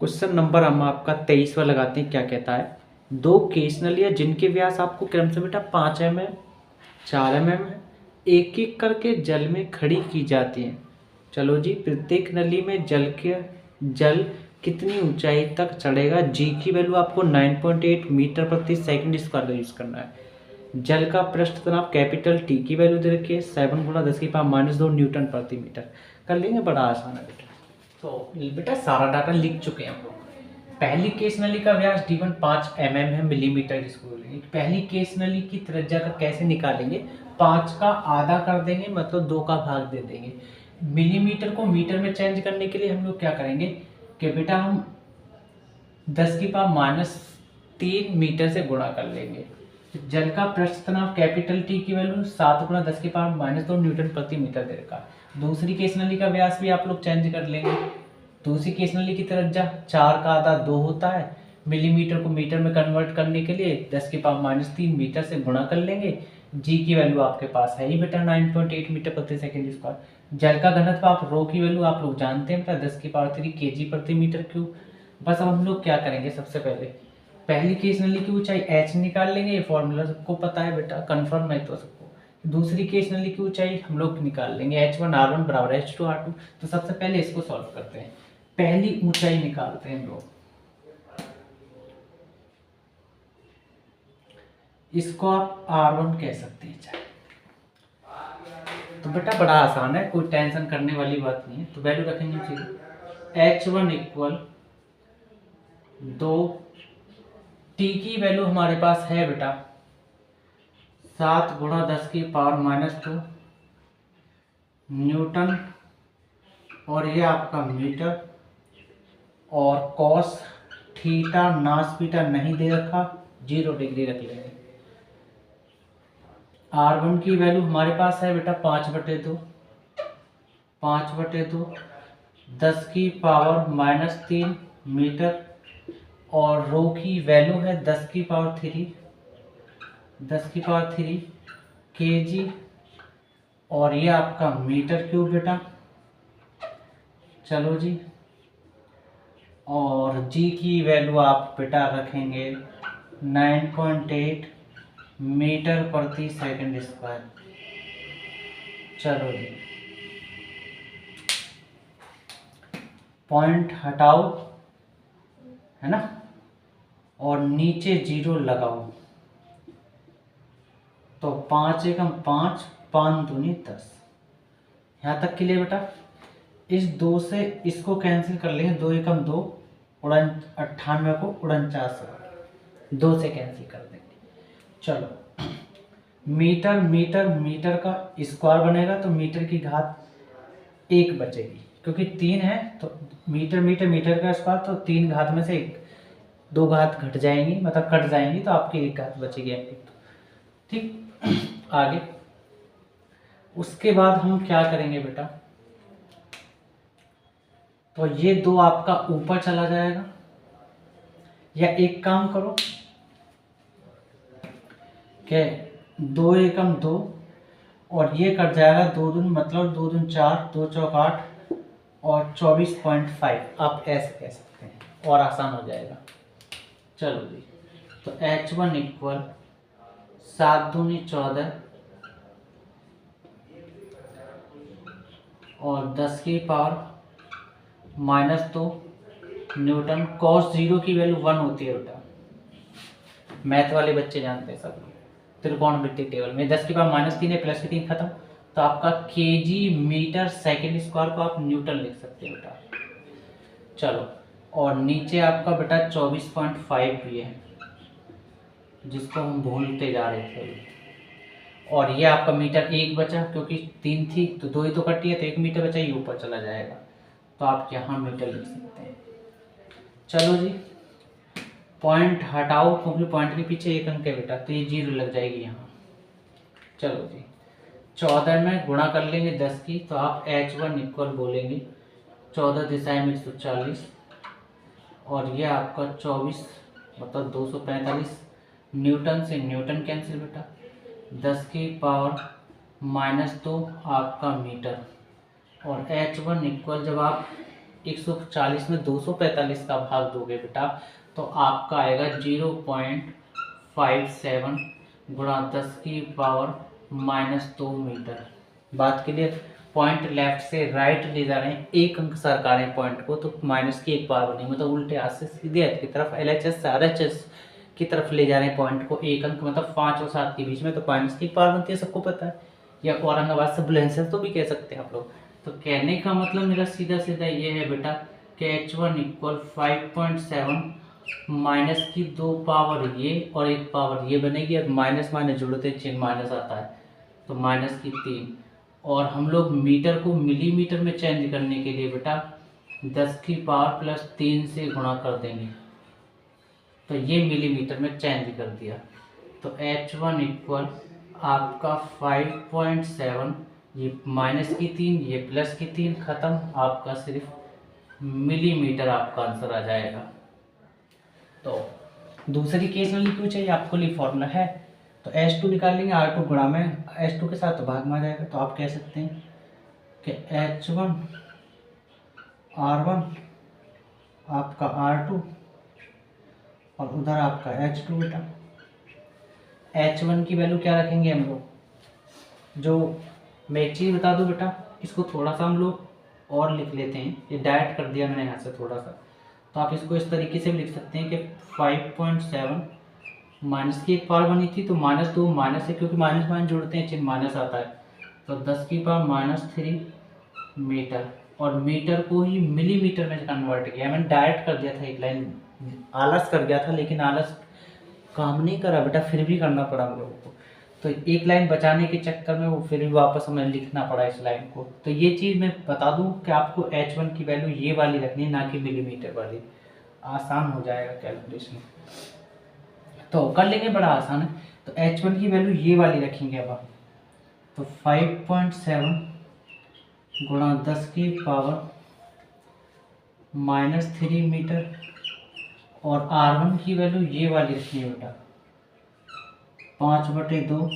Question number हम आपका 23वां लगाते हैं। क्या कहता है, दो केस नलियाँ जिनके व्यास आपको क्रमशः बेटा 5 mm, 4 mm एक एक करके जल में खड़ी की जाती हैं। चलो जी, प्रत्येक नली में जल कितनी ऊंचाई तक चढ़ेगा। जी की वैल्यू आपको 9.8 मीटर प्रति सेकंड स्क्वायर का यूज़ करना है। जल का पृष्ठ तनाव कैपिटल टी की वैल्यू दे रखी है 7 × 10⁻² न्यूटन प्रति मीटर। कर लेंगे, बड़ा आसान है बेटा। तो बेटा सारा डाटा लिख चुके हैं हम लोग। पहली केस नली का व्यास D1 5 mm है, मिलीमीटर जिसको बोलेंगे। पहली केस नली की त्रिज्या का कैसे निकालेंगे, 5 का आधा कर देंगे, मतलब 2 का भाग दे देंगे। मिलीमीटर को मीटर में चेंज करने के लिए हम लोग क्या करेंगे कि बेटा हम 10⁻³ मीटर से गुणा कर लेंगे। जल का पृष्ठ तनाव कैपिटल टी की वैल्यू 7 × 10⁻² न्यूटन प्रति मीटर दे रखा। दूसरी केस नली का व्यास भी आप लोग चेंज कर लेंगे। दूसरी केस नली की त्रिज्या 4 का आधा 2 होता है। मिलीमीटर को मीटर में कन्वर्ट करने के लिए 10⁻³ मीटर से गुणा कर लेंगे। जी की वैल्यू आपके पास है ही बेटा 9.8 मीटर प्रति सेकंड स्क्वायर। जल का घनत्व आप रो की वैल्यू आप लोग जानते हैं बेटा 10⁻³ kg प्रति मीटर क्यूब। बस अब हम लोग क्या करेंगे, सबसे पहले पहली केस नली की ऊंचाई h निकाल लेंगे। ये फॉर्मूला सबको पता है बेटा, कंफर्म है तो सबको। दूसरी केस नली की ऊंचाई हम लोग निकाल लेंगे h1r1 = h2r2। तो सबसे पहले इसको सॉल्व करते हैं। पहली ऊंचाई निकालते हैं हम लोग, इसको आप r1 कह सकते हैं चाहे। तो बेटा बड़ा आसान है, कोई टेंशन करने वाली बात नहीं है। तो वैल्यू रखेंगे h1 = 2। टी की वैल्यू हमारे पास है बेटा 7 × 10⁻² न्यूटन, और ये आपका मीटर। और कॉस थीटा नास बीटा नहीं दे रखा, 0 डिग्री रख लेंगे। R1 की वैल्यू हमारे पास है बेटा 5/2 10⁻³ मीटर, और रो की वैल्यू है 10⁻³ kg, और ये आपका मीटर क्यूब बेटा। चलो जी, और जी की वैल्यू आप बेटा रखेंगे 9.8 मीटर प्रति सेकंड स्क्वायर। चलो जी, पॉइंट हटाओ, है ना, और नीचे 0 लगाओ। तो 5 एकम 5, 5 दूनी 10। यहाँ तक के लिए बेटा इस 2 से इसको कैंसिल कर लेंगे। 2 एकम 2, 98 को 49 2 से कैंसिल कर देंगे। चलो, मीटर मीटर मीटर का स्क्वायर बनेगा तो मीटर की घात 1 बचेगी, क्योंकि 3 है तो मीटर मीटर मीटर का स्क्वायर, तो 3 घात में से 2 घात घट जाएंगी, मतलब कट जाएंगी, तो आपकी 1 घात बचेगी आपकी। ठीक, आगे उसके बाद हम क्या करेंगे बेटा, तो ये 2 आपका ऊपर चला जाएगा। या एक काम करो कि 2 एकम 2, और ये कट जाएगा 2 दूनी, मतलब 2 दूनी 4, 2 चौक 8, और 24.5 आप ऐसे कह सकते हैं, और आसान हो जाएगा। चलो जी, तो h1 = 7 दूनी 14, और 10⁻² न्यूटन। cos 0 की वैल्यू 1 होती है बेटा, मैथ वाले बच्चे जानते हैं सब। त्रिकोणमिति टेबल में 10⁻³ है, प्लस के 3 खत्म, तो आपका kg मीटर सेकंड स्क्वायर को आप न्यूटन लिख सकते हैं बेटा। चलो, और नीचे आपका बेटा 24.5 भी है, जिसको हम भूलते जा रहे थे। और ये आपका मीटर 1 बचा, क्योंकि 3 थी तो 2 ही तो कटी है, तो 1 मीटर बचा, ये ऊपर चला जाएगा, तो आप यहाँ मीटर लिख सकते हैं। चलो जी, पॉइंट हटाओ, क्योंकि पॉइंट के पीछे 1 अंक है बेटा, तो ये 0 लग जाएगी यहाँ। चलो जी, 14 में गुणा कर लेंगे 10 की, तो आप h1 = बोलेंगे 14 दिशाएं में 140, और ये आपका 24 मतलब 245 न्यूटन से न्यूटन कैंसिल बेटा, 10⁻² आपका मीटर। और h1 = जब आप 140 में 245 का भाग दोगे बेटा तो आपका आएगा 0.57 गुणा 10⁻⁻2 मीटर। बात के लिए पॉइंट लेफ्ट से राइट ले जा रहे हैं, एक अंक सरका रहे हैं पॉइंट को, तो माइनस की एक पावर बनी, मतलब उल्टे हाथ से सीधे हाथ की तरफ LHS से RHS की तरफ ले जा रहे हैं पॉइंट को, एक अंक मतलब 5 और 7 के बीच में, तो माइनस की एक पावर बनती है, सबको पता है। या औरंगाबाद से बुलंदशहर तो भी कह सकते हैं आप लोग। तो कहने का मतलब मेरा सीधा सीधा ये है बेटा कि H1 = 5.7 माइनस की 2 पावर ये और 1 पावर ये बनेगी। अब माइनस माइनस जुड़ते चिन्ह माइनस आता है, तो माइनस की 3। और हम लोग मीटर को मिलीमीटर में चेंज करने के लिए बेटा 10⁻+3 से गुणा कर देंगे, तो ये मिलीमीटर में चेंज कर दिया। तो H1 = आपका 5.7, ये माइनस की 3 ये प्लस की 3, खत्म। आपका सिर्फ मिलीमीटर आपका आंसर आ जाएगा। तो दूसरी केस में क्यों चाहिए आपको, लिए फॉर्मूला है, तो H2 निकाल लेंगे, R2 गुणा में H2 के साथ तो भाग में आ जाएगा। तो आप कह सकते हैं कि H1 R1 आपका R2 और उधर आपका H2 बेटा। H1 की वैल्यू क्या रखेंगे हम लोग, जो मैं एक चीज़ बता दूं बेटा, इसको थोड़ा सा हम लोग और लिख लेते हैं, ये डायरेक्ट कर दिया मैंने यहाँ से थोड़ा सा, तो आप इसको इस तरीके से भी लिख सकते हैं कि 5.7 माइनस की एक पावर बनी थी, तो -2 माइनस है, क्योंकि माइनस माइनस जोड़ते हैं चिन्ह माइनस आता है, तो 10⁻³ मीटर, और मीटर को ही मिलीमीटर में कन्वर्ट किया। मैंने डायरेक्ट कर दिया था एक लाइन, आलस कर गया था, लेकिन आलस काम नहीं करा बेटा, फिर भी करना पड़ा हम लोगों को। तो एक लाइन बचाने के चक्कर में वो फिर भी वापस हमें लिखना पड़ा इस लाइन को। तो ये चीज़ मैं बता दूं कि आपको H1 की वैल्यू ये वाली रखनी है, ना कि मिलीमीटर वाली, आसान हो जाएगा कैलकुलेशन। तो कर लेंगे, बड़ा आसान है। तो H1 की वैल्यू ये वाली रखेंगे अब आप, तो 5.7 गुणा 10⁻³ मीटर, और R1 की वैल्यू ये वाली रखनी है बेटा, 5/2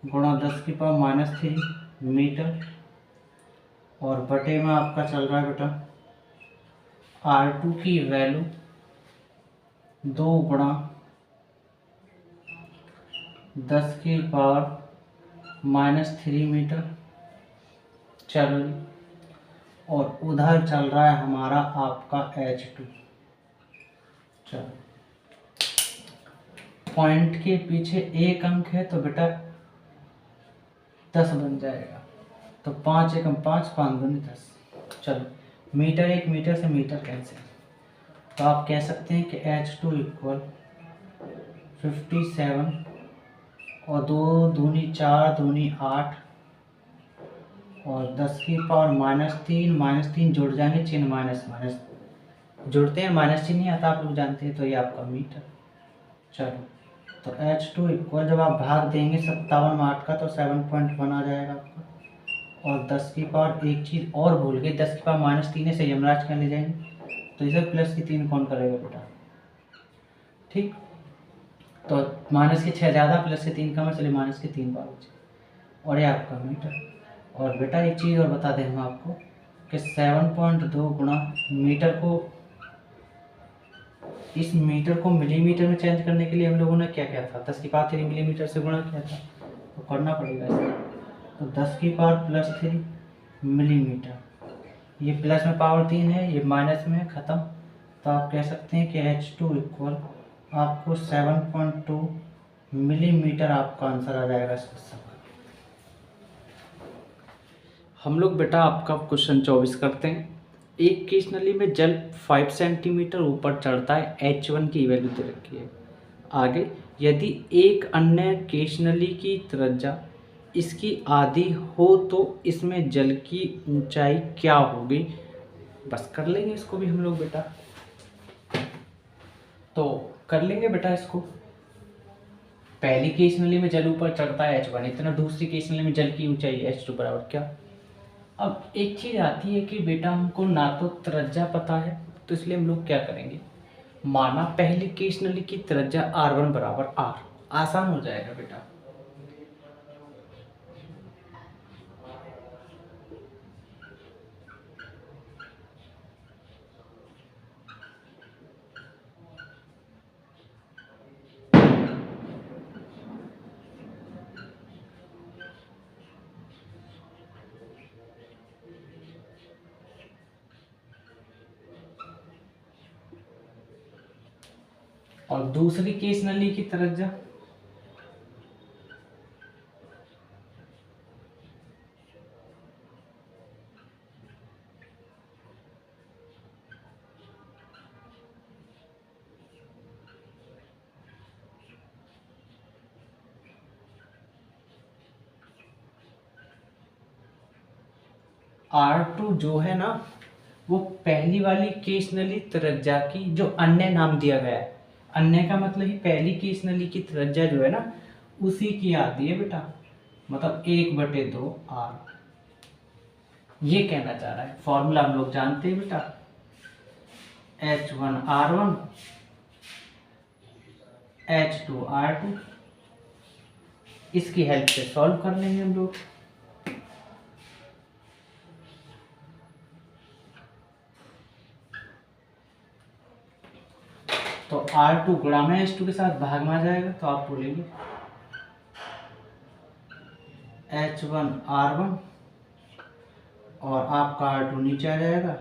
गुणा 10⁻³ मीटर, और बटे में आपका चल रहा है बेटा R2 की वैल्यू 2 गुणा 10⁻³ मीटर, चलो जी। और उधर चल रहा है हमारा आपका H2। चलो, पॉइंट के पीछे एक अंक है तो बेटा 10 बन जाएगा, तो 5 एकम 5, 5 दूनी 10। चलो, मीटर एक मीटर से मीटर कैंसिल, तो आप कह सकते हैं कि H2 = 57, और 2 दूनी 4 दूनी 8, और 10⁻³ -3 जुड़ जाएंगे, चिन्ह माइनस माइनस जुड़ते हैं, माइनस चिन्ह नहीं आता, आप लोग जानते हैं, तो ये आपका मीटर। चलो, तो H2 = जब आप भाग देंगे 57 में 8 का, तो 7.1 आ जाएगा आपका। और 10 की पावर, एक चीज़ और भूल गए, 10⁻³ से यमराज क्या ले जाएंगे, तो इसे प्लस की 3 कौन करेगा बेटा, ठीक। तो माइनस की 6 ज़्यादा, प्लस की 3 कम है, चलिए माइनस की 3 पावर बची, और ये आपका मीटर। और बेटा एक चीज़ और बता दें हम आपको कि 7.2 गुणा मीटर को, इस मीटर को मिलीमीटर में चेंज करने के लिए हम लोगों ने क्या किया था, 10⁻³ मिलीमीटर से गुणा किया था, तो करना पड़ेगा इसका। तो 10⁻+3 मिलीमीटर, ये प्लस में पावर 3 है, ये माइनस में, ख़त्म। तो आप कह सकते हैं कि H2 = आपको 7.2 मिलीमीटर आपका आंसर आ जाएगा इस क्वेश्चन का। हम लोग बेटा आपका क्वेश्चन 24 करते हैं। एक केस नली में जल 5 सेंटीमीटर ऊपर चढ़ता है, H1 की वैल्यू दे रखी है। आगे, यदि एक अन्य केस नली की त्रिज्या इसकी आधी हो तो इसमें जल की ऊंचाई क्या होगी। बस कर लेंगे इसको भी हम लोग बेटा, तो कर लेंगे बेटा इसको। पहली केस नली में जल ऊपर चढ़ता है H1 इतना, दूसरी केस नली में जल की ऊंचाई H2 बराबर क्या। अब एक चीज़ आती है कि बेटा हमको ना तो त्रिज्या पता है, तो इसलिए हम लोग क्या करेंगे, माना पहली केस नली की त्रिज्या R1 = R, आसान हो जाएगा बेटा। और दूसरी केस नली की त्रिज्या R2 जो है ना, वो पहली वाली केस नली त्रिज्या की जो अन्य नाम दिया गया है, अन्य का मतलब ही पहली केस नली की त्रिज्या जो है ना उसी की आती है बेटा, मतलब 1/2 R। ये कहना चाह रहा है। फॉर्मूला हम लोग जानते हैं बेटा, H1R1 H2R2। इसकी हेल्प से सॉल्व कर लेंगे हम लोग। तो R2 गुणा में H2 के साथ भाग में आ जाएगा, तो आप बोलेंगे H1R1 और आपका R2 नीचे आ जाएगा,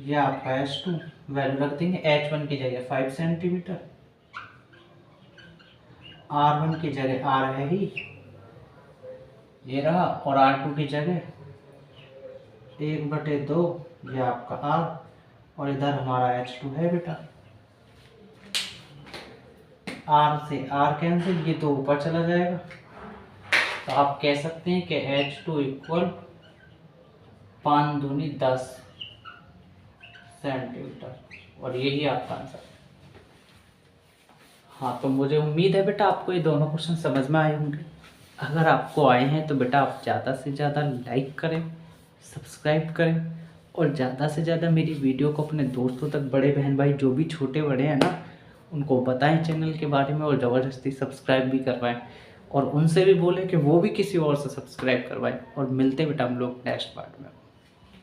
यह आपका H2। वैल्यू रख देंगे, H1 की जगह 5 सेंटीमीटर, R1 की जगह R है ही ये रहा, और R2 की जगह 1/2 ये आपका R, और इधर हमारा H2 है बेटा। R से R कैंसिल, ये तो ऊपर चला जाएगा, तो आप कह सकते हैं कि H2 इक्वल 5 दूनी 10 सेंटीमीटर, और यही आपका आंसर है। हाँ, तो मुझे उम्मीद है बेटा आपको ये दोनों क्वेश्चन समझ में आए होंगे। अगर आपको आए हैं तो बेटा आप ज़्यादा से ज़्यादा लाइक करें, सब्सक्राइब करें, और ज़्यादा से ज़्यादा मेरी वीडियो को अपने दोस्तों तक, बड़े बहन भाई जो भी छोटे बड़े हैं ना, उनको बताएं चैनल के बारे में, और ज़बरदस्ती सब्सक्राइब भी करवाएं, और उनसे भी बोलें कि वो भी किसी और से सब्सक्राइब करवाएं। और मिलते बेटा हम लोग नेक्स्ट पार्ट में।